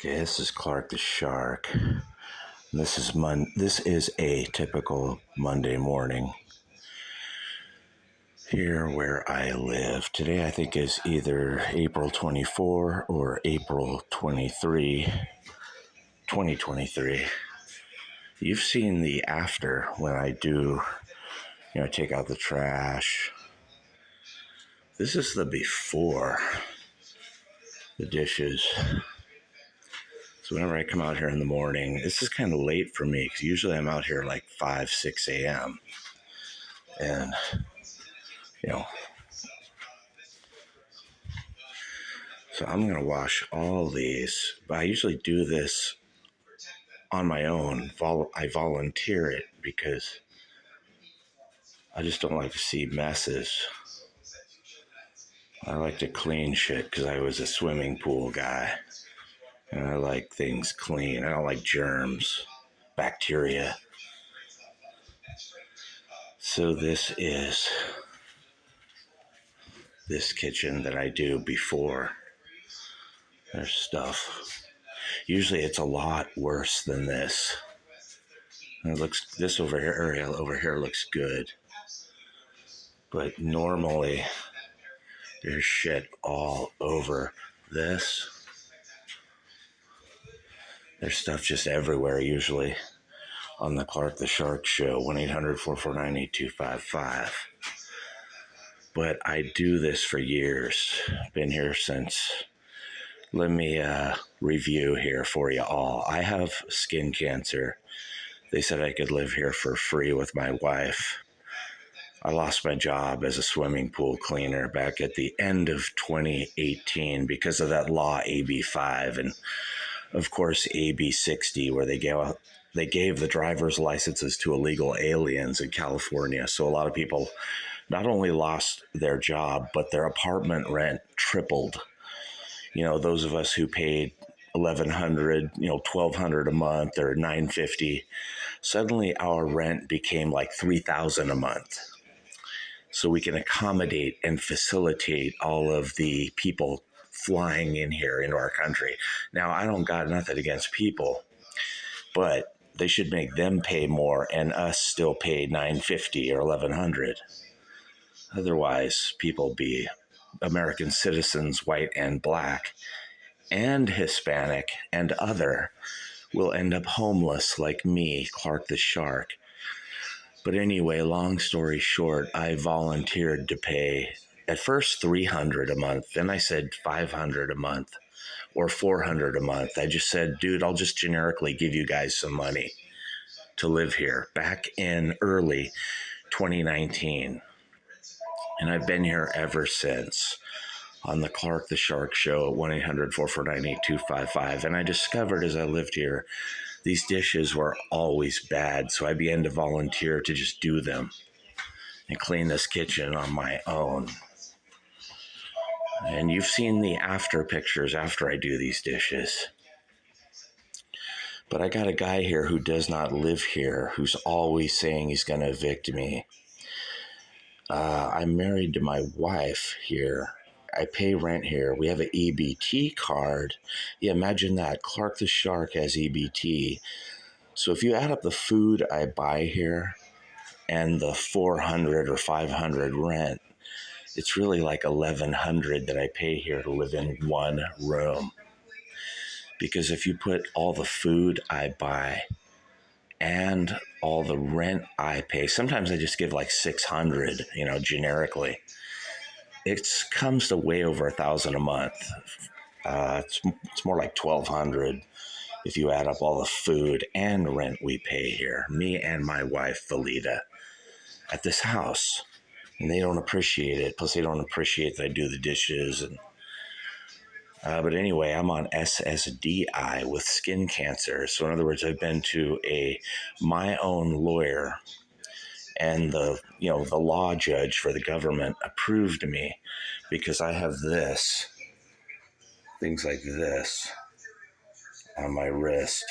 Okay, this is Clark the Shark. This is a typical Monday morning here where I live. Today I think is either April 24 or April 23, 2023. You've seen the after when I do, take out the trash. This is the before, the dishes. So whenever I come out here in the morning, this is kind of late for me because usually I'm out here like 5, 6 a.m. And, so I'm going to wash all these. But I usually do this on my own. I volunteer it because I just don't like to see messes. I like to clean shit because I was a swimming pool guy. And I like things clean. I don't like germs, bacteria. So this is this kitchen that I do before there's stuff. Usually it's a lot worse than this. And this area over here looks good. But normally there's shit all over this. There's stuff just everywhere usually on the Clark the Shark Show, 1-800-449-8255. But I do this for years. Been here since, let me review here for you all. I have skin cancer. They said I could live here for free with my wife. I lost my job as a swimming pool cleaner back at the end of 2018 because of that law AB 5 and of course AB 60, where they gave the driver's licenses to illegal aliens in California. So a lot of people not only lost their job, but their apartment rent tripled. Those of us who paid $1,100, $1,200 a month or $950, suddenly our rent became like $3,000 a month. So we can accommodate and facilitate all of the people flying in here into our country. Now, I don't got nothing against people, but they should make them pay more and us still pay $950 or $1,100. Otherwise, people be American citizens, white and black, and Hispanic and other, will end up homeless like me, Clark the Shark. But anyway, long story short, I volunteered to pay at first $300 a month. Then I said $500 a month or $400 a month. I just said, dude, I'll just generically give you guys some money to live here back in early 2019. And I've been here ever since on the Clark the Shark Show at 1-800-449-8255. And I discovered as I lived here, these dishes were always bad. So I began to volunteer to just do them and clean this kitchen on my own. And you've seen the after pictures after I do these dishes. But I got a guy here who does not live here, who's always saying he's going to evict me. I'm married to my wife here. I pay rent here. We have an EBT card. Yeah, imagine that. Clark the Shark has EBT. So if you add up the food I buy here and the $400 or $500 rent, it's really like $1,100 that I pay here to live in one room. Because if you put all the food I buy and all the rent I pay, sometimes I just give like $600, generically. It comes to way over $1,000 a month. It's more like $1,200 if you add up all the food and rent we pay here, me and my wife, Valita, at this house. And they don't appreciate it. Plus, they don't appreciate that I do the dishes. But anyway, I'm on SSDI with skin cancer. So in other words, I've been to my own lawyer, and the law judge for the government approved me because I have things like this on my wrist.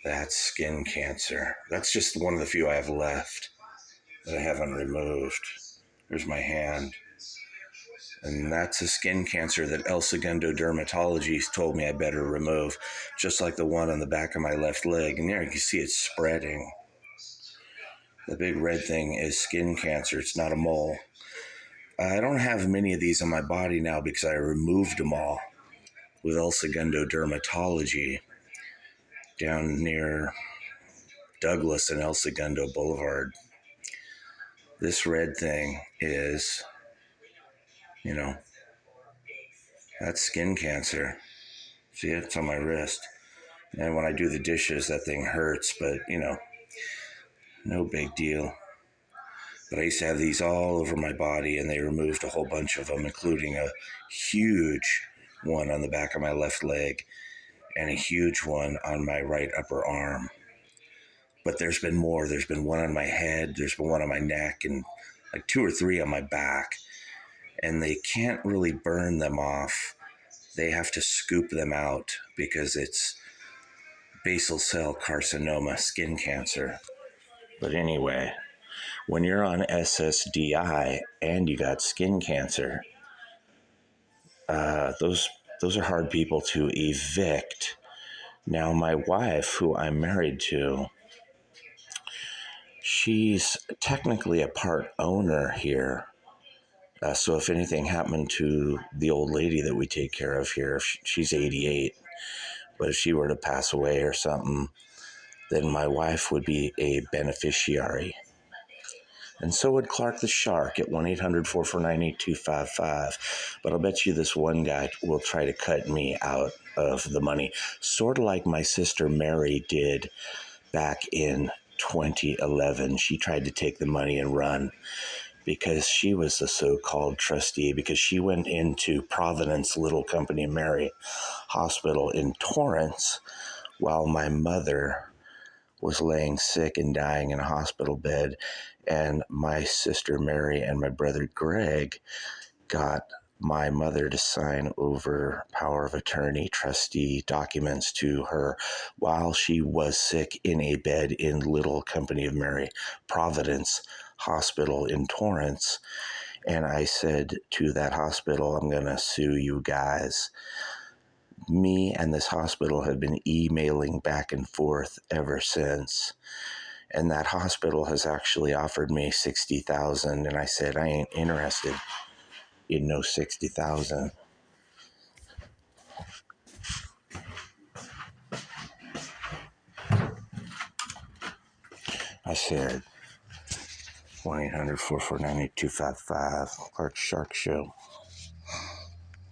That's skin cancer. That's just one of the few I have left that I haven't removed. There's my hand. And that's a skin cancer that El Segundo Dermatology told me I better remove, just like the one on the back of my left leg. And there you can see it's spreading. The big red thing is skin cancer. It's not a mole. I don't have many of these on my body now because I removed them all with El Segundo Dermatology down near Douglas and El Segundo Boulevard. This red thing is, that's skin cancer. See, it's on my wrist. And when I do the dishes, that thing hurts, but, no big deal. But I used to have these all over my body, and they removed a whole bunch of them, including a huge one on the back of my left leg and a huge one on my right upper arm. But there's been more. There's been one on my head, there's been one on my neck, and like 2 or 3 on my back. And they can't really burn them off. They have to scoop them out because it's basal cell carcinoma, skin cancer. But anyway, when you're on SSDI and you got skin cancer, those are hard people to evict. Now, my wife, who I'm married to, she's technically a part owner here. So if anything happened to the old lady that we take care of here, she's 88, but if she were to pass away or something, then my wife would be a beneficiary. And so would Clark the Shark at 1-800-449-8255. But I'll bet you this one guy will try to cut me out of the money, sort of like my sister Mary did back in 2011. She tried to take the money and run because she was the so-called trustee, because she went into Providence Little Company Mary Hospital in Torrance while my mother was laying sick and dying in a hospital bed, and my sister Mary and my brother Greg got my mother to sign over power of attorney trustee documents to her while she was sick in a bed in Little Company of Mary Providence Hospital in Torrance. And I said to that hospital, I'm going to sue you guys. Me and this hospital have been emailing back and forth ever since. And that hospital has actually offered me $60,000. And I said, I ain't interested in no $60,000. I said, 1-800-449-8255, Clark Shark Show.